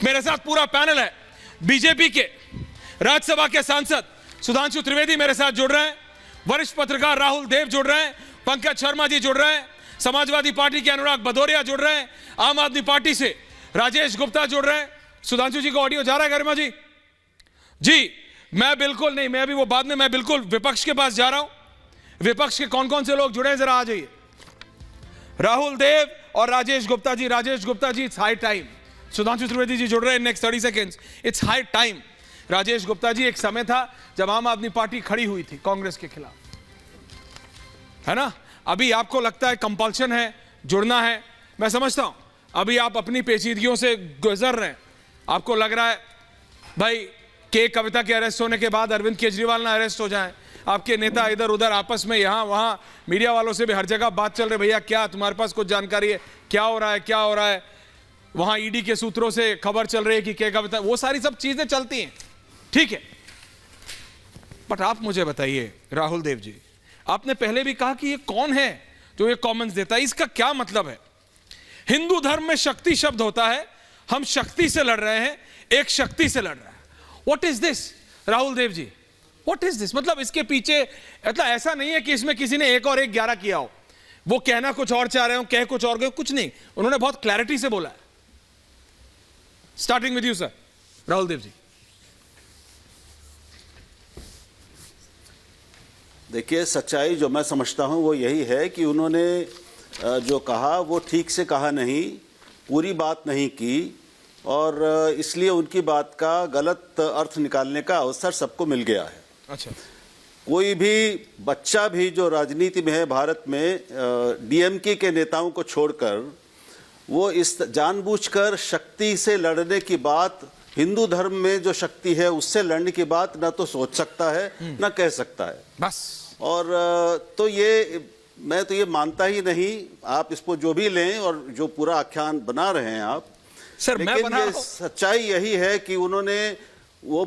मेरे साथ पूरा पैनल है। बीजेपी के राज्यसभा के सांसद सुधांशु त्रिवेदी मेरे साथ जुड़ रहे हैं, वरिष्ठ पत्रकार राहुल देव जुड़ रहे हैं, पंकज शर्मा जी जुड़ रहे हैं, समाजवादी पार्टी के अनुराग भदौरिया जुड़ रहे हैं, आम आदमी पार्टी से राजेश गुप्ता जुड़ रहे हैं। सुधांशु जी को ऑडियो जा रहा है गरिमा जी? जी, मैं बिल्कुल नहीं, मैं अभी वो बाद में, मैं बिल्कुल विपक्ष के पास जा रहा हूं। विपक्ष के कौन कौन से लोग जुड़े हैं जरा आ जाइए। राहुल देव और Rajesh Gupta ji. Rajesh Gupta ji, it's high time. Sudhanshu Trivedi ji जुड़ रहे हैं next 30 seconds. It's high time. Rajesh Gupta ji, एक समय था जब आम आदमी पार्टी खड़ी हुई थी कांग्रेस के खिलाफ, है ना? अभी आपको लगता है कंपल्शन है, जुड़ना है, मैं समझता हूं। अभी आप अपनी पेचीदगियों से गुजर रहे हैं, आपको लग रहा है भाई के कविता के अरेस्ट होने के बाद अरविंद केजरीवाल ना अरेस्ट हो जाएं, आपके नेता इधर उधर आपस में यहां वहां मीडिया वालों से भी हर जगह बात चल रही, भैया क्या तुम्हारे पास कुछ जानकारी है, क्या हो रहा है, क्या हो रहा है? वहां ईडी के सूत्रों से खबर चल रही है कि के कविता, वो सारी सब चीजें चलती हैं, ठीक है। बट आप मुझे बताइए राहुल देव जी, आपने पहले भी कहा कि ये कौन है जो ये कमेंट्स देता है, इसका क्या मतलब है? हिंदू धर्म में शक्ति शब्द होता है, हम शक्ति से लड़ रहे हैं, एक शक्ति से लड़ रहा है। What is this Rahul Dev ji? What is this? मतलब इसके पीछे मतलब ऐसा नहीं है कि इसमें किसी ने 1 और 1 11 किया हो, वो कहना कुछ और चाह रहे हो, कह कुछ और गए, कुछ नहीं, उन्होंने बहुत क्लैरिटी से बोला है। Starting with you sir, Rahul Dev ji. देखिए, सच्चाई जो मैं समझता हूं वो यही है कि उन्होंने जो कहा वो ठीक से कहा नहीं, पूरी बात नहीं की, और इसलिए उनकी बात का गलत अर्थ निकालने का अवसर सबको मिल गया है। अच्छा, कोई भी बच्चा भी जो राजनीति में है भारत में, डीएमके के नेताओं को छोड़कर, वो इस जानबूझकर शक्ति से लड़ने की बात, हिंदू धर्म में जो शक्ति है उससे लड़ने की बात ना तो सोच सकता है ना कह सकता है बस। और तो ये मैं तो ये मानता ही नहीं। आप इसको जो भी लें और जो पूरा आख्यान बना रहे हैं आप सर, मैं लेकिन बना ये सच्चाई यही है कि उन्होंने वो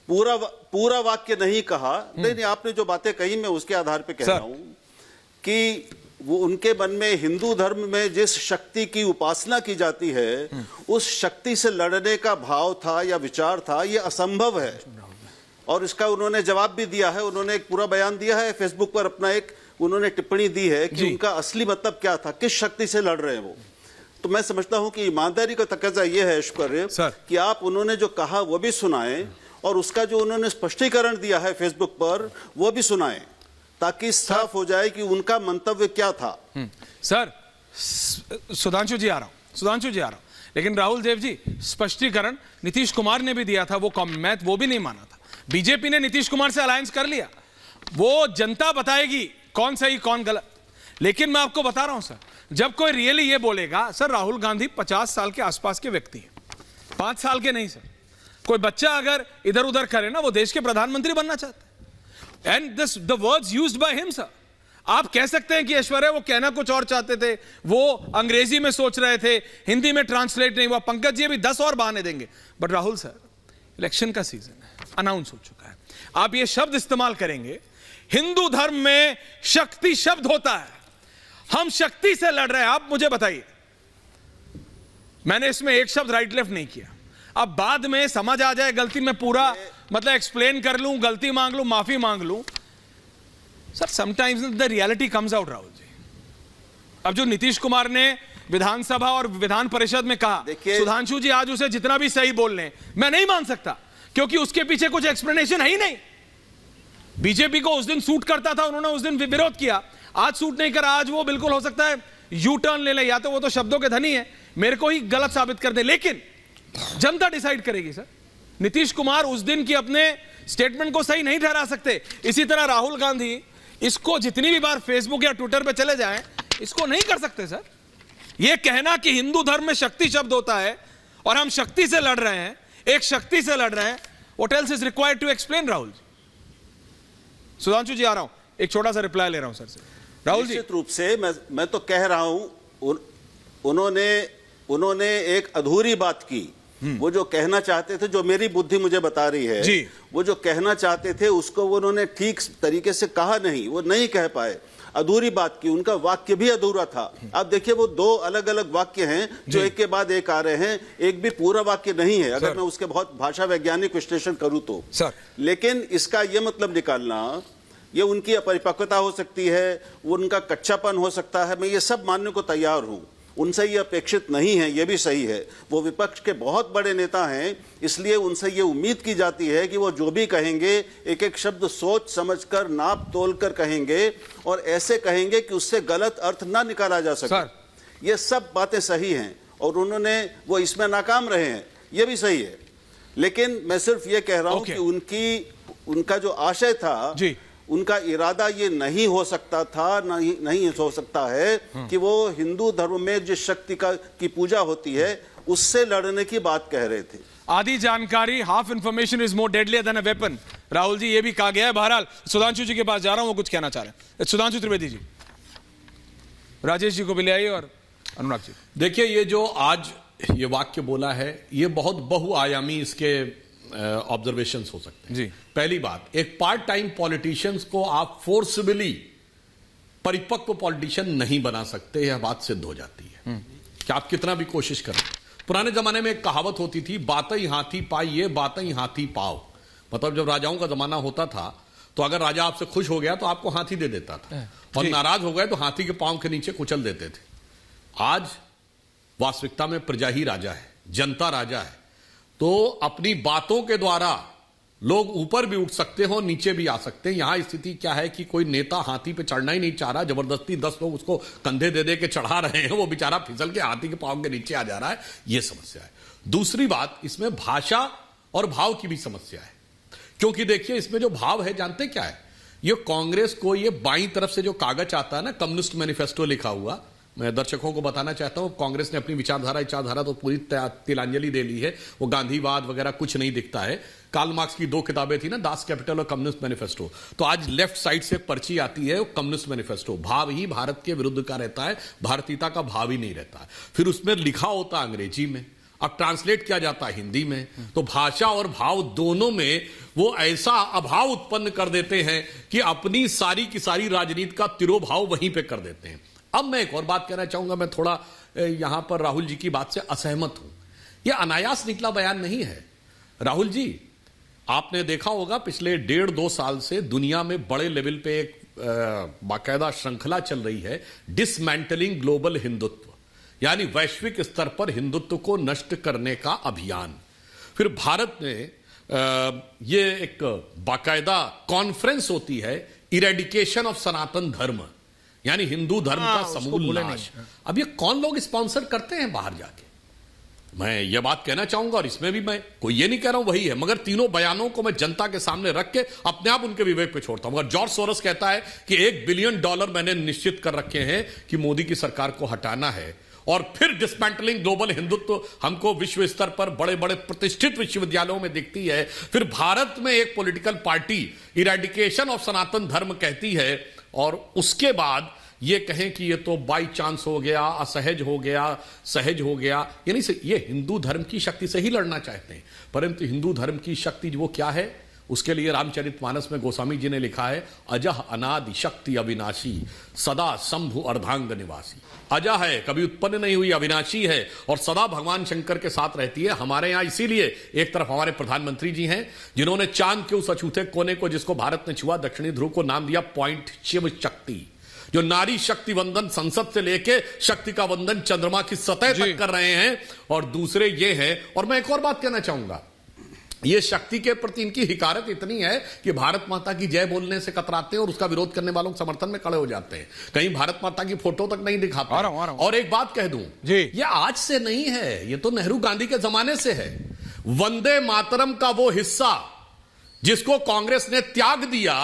पूरा वाक्य नहीं कहा। नहीं, आपने जो बातें कही मैं उसके आधार पे कह रहा हूं कि वो उनके मन में हिंदू धर्म में जिस शक्ति की उपासना की जाती है उस शक्ति से लड़ने का भाव था या विचार था, ये असंभव है। और इसका उन्होंने जवाब भी दिया है, उन्होंने एक पूरा बयान दिया है फेसबुक पर, अपना एक उन्होंने टिप्पणी दी है कि उनका असली मतलब क्या था, किस शक्ति से लड़ रहे हैं वो। तो मैं समझता हूं कि ईमानदारी का तकाजा ये है ऐश्वर्य कि आप उन्होंने जो कहा वो भी सुनाएं और उसका जो उन्होंने स्पष्टीकरण दिया है फेसबुक पर वो भी सुनाएं, ताकि साफ हो जाए कि उनका मंतव्य क्या था। सर, सुधांशु जी आ रहा हूं, लेकिन राहुल देव जी, स्पष्टीकरण नीतीश कुमार ने भी दिया था, मैं वो भी नहीं माना था। बीजेपी ने नीतीश कुमार से अलायंस कर लिया, वो जनता बताएगी कौन सही कौन गलत। लेकिन मैं आपको बता रहा हूं सर, जब कोई रियली ये बोलेगा, सर राहुल गांधी 50 साल के आसपास के व्यक्ति हैं, 5 साल के नहीं सर। कोई बच्चा अगर इधर उधर करे ना, वो देश के प्रधानमंत्री बनना चाहता है। And this the words used by him sir. आप कह सकते हैं कि ऐश्वर्या वो कहना कुछ और चाहते थे, वो अंग्रेजी में सोच रहे थे, हिंदी में ट्रांसलेट नहीं हुआ। पंकज जी भी 10 और बहाने देंगे, बट राहुल सर, इलेक्शन का सीजन है, अनाउंस हो चुका है, आप ये शब्द इस्तेमाल करेंगे, हिंदू धर्म में शक्ति शब्द होता है, हम शक्ति से लड़ रहे हैं। आप मुझे बताइए, मैंने इसमें एक शब्द राइट लेफ्ट नहीं किया। अब बाद में समझ आ जाए गलती, में पूरा मतलब एक्सप्लेन कर लूं, गलती मांग लूं, माफी मांग लूं। Sir, sometimes the reality comes out Rahul ji. अब जो नीतीश कुमार ने विधानसभा और विधान परिषद में कहा, सुधांशु जी आज उसे जितना भी सही बोल लें, मैं नहीं मान सकता, क्योंकि उसके पीछे कुछ एक्सप्लेनेशन है ही नहीं। बीजेपी को उस दिन सूट करता था, उन्होंने उस दिन विरोध किया, आज सूट नहीं करा, आज वो बिल्कुल हो सकता है यू टर्न ले ले, या तो वो तो शब्दों के धनी है, मेरे को ही गलत साबित कर दे, लेकिन जनता डिसाइड करेगी सर। नीतीश कुमार उस दिन की अपने स्टेटमेंट को सही नहीं ठहरा सकते। इसी तरह राहुल गांधी इसको जितनी भी बार फेसबुक या ट्विटर पे चले जाएं, इसको नहीं कर सकते सर। यह कहना कि हिंदू धर्म में शक्ति शब्द होता है और हम शक्ति से लड़ रहे हैं, एक शक्ति से लड़ रहे हैं, what else is required to explain Rahul ji? Sudhanshu ji आ रहा हूं, एक छोटा सा रिप्लाई ले रहा हूं सर से। राहुल जी, निश्चित रूप से मैं तो कह रहा हूं, उन्होंने एक अधूरी बात की। वो जो कहना चाहते थे, जो मेरी बुद्धि मुझे बता रही है जी, वो जो कहना चाहते थे उसको वो उन्होंने ठीक तरीके से कहा नहीं, वो नहीं कह पाए। अधूरी बात की, उनका वाक्य भी अधूरा था। आप देखिए वो दो अलग अलग वाक्य हैं जो एक के बाद एक आ रहे हैं, एक भी पूरा वाक्य नहीं है अगर मैं उसके बहुत भाषा वैज्ञानिक विश्लेषण करूं तो। लेकिन इसका यह मतलब निकालना, ये उनकी अपरिपक्वता हो सकती है, वो उनका कच्चापन हो सकता है, मैं ये सब मानने को तैयार हूं, उनसे ये अपेक्षित नहीं है, ये भी सही है। वो विपक्ष के बहुत बड़े नेता हैं, इसलिए उनसे ये उम्मीद की जाती है कि वो जो भी कहेंगे एक एक शब्द सोच समझकर नाप तोल कर कहेंगे और ऐसे कहेंगे कि उससे गलत अर्थ ना निकाला जा सके। ये सब बातें सही हैं और उन्होंने वो इसमें नाकाम रहे हैं, ये भी सही है। लेकिन मैं सिर्फ ये कह रहा हूं कि उनका जो आशय था, उनका इरादा ये नहीं हो सकता था, नहीं हो सकता है कि वो हिंदू धर्म में जिस शक्ति की पूजा होती है उससे लड़ने की बात कह रहे थे। आधी जानकारी, half information is more deadlier than a weapon, Rahul ji ये भी कहा गया है। बहरहाल सुधांशु जी के पास जा रहा हूं, वो कुछ कहना चाह रहे हैं। सुधांशु त्रिवेदी जी, राजेश जी को भी ले आइए और अनुराग जी। देखिए, ये जो आज ये वाक्य बोला है, ये बहुत बहुआयामी इसके ऑब्जर्वेशंस हो सकते हैं जी। पहली बात, एक पार्ट टाइम पॉलिटिशियंस को आप फोर्सबली परिपक्व पॉलिटिशियन नहीं बना सकते, यह बात सिद्ध हो जाती है कि आप कितना भी कोशिश करें। पुराने जमाने में एक कहावत होती थी, बातई हाथी पाइए बातई हाथी पाओ। मतलब जब राजाओं का जमाना होता था तो अगर राजा आपसे खुश हो गया तो आपको हाथी दे देता था और नाराज हो गए तो हाथी के पांव के नीचे कुचल देते थे। आज वास्तविकता में प्रजा ही राजा है, जनता राजा है, तो अपनी बातों के द्वारा लोग ऊपर भी उठ सकते हो, नीचे भी आ सकते हैं। यहां स्थिति क्या है कि कोई नेता हाथी पे चढ़ना ही नहीं चाह रहा, जबरदस्ती 10 लोग उसको कंधे दे दे के चढ़ा रहे हैं, वो बेचारा फिसल के हाथी के पांव के नीचे आ जा रहा है, यह समस्या है। दूसरी बात, इसमें भाषा और भाव की भी समस्या है, क्योंकि देखिए इसमें जो भाव है जानते क्या है, ये कांग्रेस को ये बाईं तरफ से जो कागज आता है ना, कम्युनिस्ट मैनिफेस्टो लिखा हुआ, मैं दर्शकों को बताना चाहता हूं कांग्रेस ने अपनी विचारधारा तो पूरी तिलांजलि दे ली है, वो गांधीवाद वगैरह कुछ नहीं दिखता है। कार्ल मार्क्स की 2 किताबें थी ना, दास कैपिटल और कम्युनिस्ट मैनिफेस्टो, तो आज लेफ्ट साइड से पर्ची आती है वो कम्युनिस्ट मैनिफेस्टो। भाव ही भारत के विरुद्ध का रहता है, भारतीयता का भाव ही नहीं रहता है। फिर उसमें लिखा होता अंग्रेजी में, अब ट्रांसलेट किया जाता है हिंदी में, तो भाषा और भाव दोनों में वो ऐसा अभाव उत्पन्न कर देते हैं कि अपनी सारी की सारी राजनीति का तिरोभाव वहीं पे कर देते हैं। अब मैं एक और बात कहना चाहूंगा, मैं थोड़ा यहां पर राहुल जी की बात से असहमत हूं। यह अनायास निकला बयान नहीं है। राहुल जी, आपने देखा होगा पिछले 1.5-2 साल से दुनिया में बड़े लेवल पे एक बाकायदा श्रृंखला चल रही है, डिसमेंटलिंग ग्लोबल हिंदुत्व, यानी वैश्विक स्तर पर हिंदुत्व को नष्ट करने का अभियान। फिर भारत में ये एक बाकायदा कॉन्फ्रेंस होती है, इरेडिकेशन ऑफ सनातन धर्म, यानी हिंदू धर्म का समूल नाश। अब ये कौन लोग स्पॉन्सर करते हैं बाहर जाके, मैं ये बात कहना चाहूंगा, और इसमें भी मैं कोई ये नहीं कह रहा हूं वही है, मगर तीनों बयानों को मैं जनता के सामने रख के अपने आप उनके विवेक पे छोड़ता हूं। अगर जॉर्ज सोरोस कहता है कि $1 बिलियन मैंने निश्चित कर रखे हैं कि मोदी की सरकार को हटाना है, और फिर डिसमेंटलिंग ग्लोबल हिंदुत्व हमको विश्व स्तर पर बड़े बड़े प्रतिष्ठित विश्वविद्यालयों में दिखती है, फिर भारत में एक पॉलिटिकल पार्टी इरेडिकेशन ऑफ सनातन धर्म कहती है, और उसके बाद ये कहें कि ये तो बाई चांस हो गया, असहज हो गया, सहज हो गया, यानी ये हिंदू धर्म की शक्ति से ही लड़ना चाहते हैं। परंतु हिंदू धर्म की शक्ति वो क्या है, उसके लिए रामचरितमानस में गोस्वामी जी ने लिखा है, अजह अनादि शक्ति अविनाशी सदा शंभु अर्धांग निवासी। अजह है, कभी उत्पन्न नहीं हुई, अविनाशी है और सदा भगवान शंकर के साथ रहती है। हमारे यहां इसीलिए एक तरफ हमारे प्रधानमंत्री जी हैं जिन्होंने चांद के उस अछूते कोने को जिसको भारत ने छुआ, दक्षिणी ध्रुव को नाम दिया पॉइंट शिव शक्ति, जो नारी शक्ति वंदन संसद से लेके शक्ति का वंदन चंद्रमा की सतह तक कर रहे हैं। और दूसरे ये है, और मैं एक और बात कहना चाहूंगा, ये शक्ति के प्रति इनकी हिकारत इतनी है कि भारत माता की जय बोलने से कतराते हैं और उसका विरोध करने वालों के समर्थन में खड़े हो जाते हैं, कहीं भारत माता की फोटो तक नहीं दिखाते। आ रहा हूं। और एक बात कह दूं, ये आज से नहीं है, ये तो नेहरू गांधी के जमाने से है। वंदे मातरम का वो हिस्सा जिसको कांग्रेस ने त्याग दिया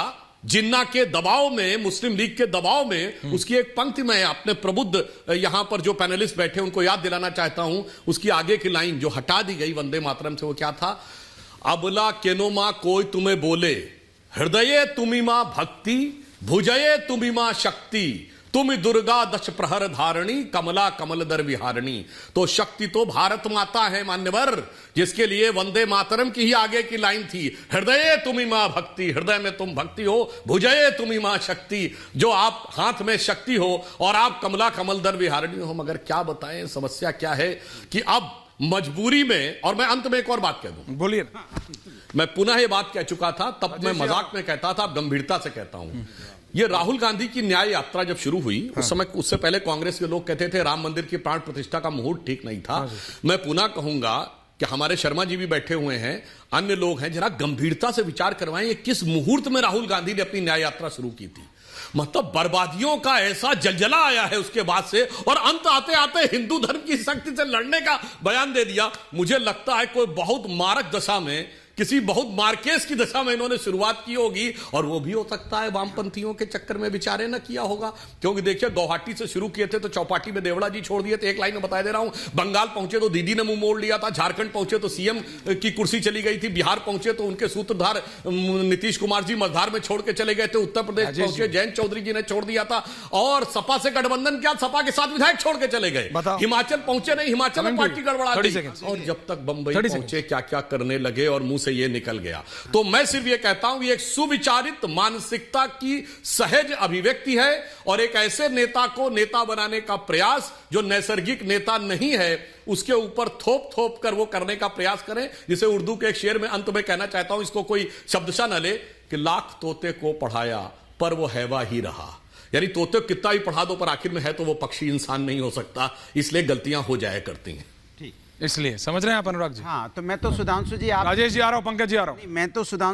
जिन्ना के दबाव में, मुस्लिम लीग के दबाव में, उसकी एक पंक्ति मैं अपने प्रबुद्ध यहां पर जो पैनलिस्ट बैठे उनको याद दिलाना चाहता हूं। उसकी आगे की लाइन जो हटा दी गई वंदे मातरम से, वो क्या था, अबला केनो कोई तुम्हें बोले, हृदये तुमी मां भक्ति, भुजये तुमी मां शक्ति, तुम दुर्गा दश प्रहर धारणी कमला कमलदर विहारणी। तो शक्ति तो भारत माता है मान्यवर, जिसके लिए वंदे मातरम की ही आगे की लाइन थी, हृदय तुम्ही मां भक्ति, हृदय में तुम भक्ति हो, भुजये तुम्ही मां शक्ति। जो आप हाथ में शक्ति हो और आप कमला कमलदर विहारणी हो। मगर क्या बताएं समस्या क्या है कि अब मजबूरी में, और मैं अंत में एक और बात कह दूं, बोलिए। मैं पुनः ये बात कह चुका था, तब मैं मजाक में कहता था, अब गंभीरता से कहता हूं। ये राहुल गांधी की न्याय यात्रा जब शुरू हुई, उस समय, उससे पहले कांग्रेस के लोग कहते थे राम मंदिर की प्राण प्रतिष्ठा का मुहूर्त ठीक नहीं था। मैं पुनः कहूंगा कि हमारे शर्मा जी भी बैठे हुए हैं, अन्य लोग हैं, जरा गंभीरता से विचार करवाएं ये किस मुहूर्त में राहुल गांधी ने अपनी न्याय यात्रा शुरू की थी। मतलब बर्बादियों का ऐसा जलजला आया है उसके बाद से, और अंत आते आते हिंदू धर्म की शक्ति से लड़ने का बयान दे दिया। मुझे लगता है कोई बहुत मारक दशा में, किसी बहुत मार्केस की दशा में इन्होंने शुरुआत की होगी, और वो भी हो सकता है वामपंथियों के चक्कर में विचारे न किया होगा। क्योंकि देखिए, गुवाहाटी से शुरू किए थे तो चौपाटी में देवड़ा जी छोड़ दिए थे, एक लाइन में बता दे रहा हूं। बंगाल पहुंचे तो दीदी ने मुंह मोड़ लिया था, झारखंड पहुंचे तो सीएम की कुर्सी चली गई थी, बिहार पहुंचे तो उनके सूत्रधार नीतीश कुमार जी मझधार में छोड़ के चले गए थे, उत्तर प्रदेश पहुंचे जयंत चौधरी जी ने छोड़ दिया था, और सपा से गठबंधन किया, सपा के 7 विधायक छोड़ के चले गए। हिमाचल पहुंचे नहीं, हिमाचल में पार्टी गड़बड़ा गई, और जब तक बंबई पहुंचे क्या क्या करने लगे, और मुंह से ये निकल गया। तो मैं सिर्फ ये कहता हूं, ये एक सुविचारित मानसिकता की सहज अभिव्यक्ति है, और एक ऐसे नेता को नेता बनाने का प्रयास जो नैसर्गिक नेता नहीं है, उसके ऊपर थोप थोप कर वो करने का प्रयास करें। जिसे उर्दू के एक शेर में अंत में कहना चाहता हूं, इसको कोई शब्दशा न ले, कि लाख तोते को पढ़ाया पर वो हैवा ही रहा। यानी तोते को कितना भी पढ़ा दो, पर आखिर में है तो वो पक्षी इंसान नहीं हो सकता, इसलिए गलतियां हो जाया करती हैं। इसलिए समझ रहे हैं आप अनुराग जी? हाँ, तो मैं तो सुधांशु जी, आप राजेश जी आ रहा हूं, पंकज जी आ रहा हूं। मैं तो सुधांशु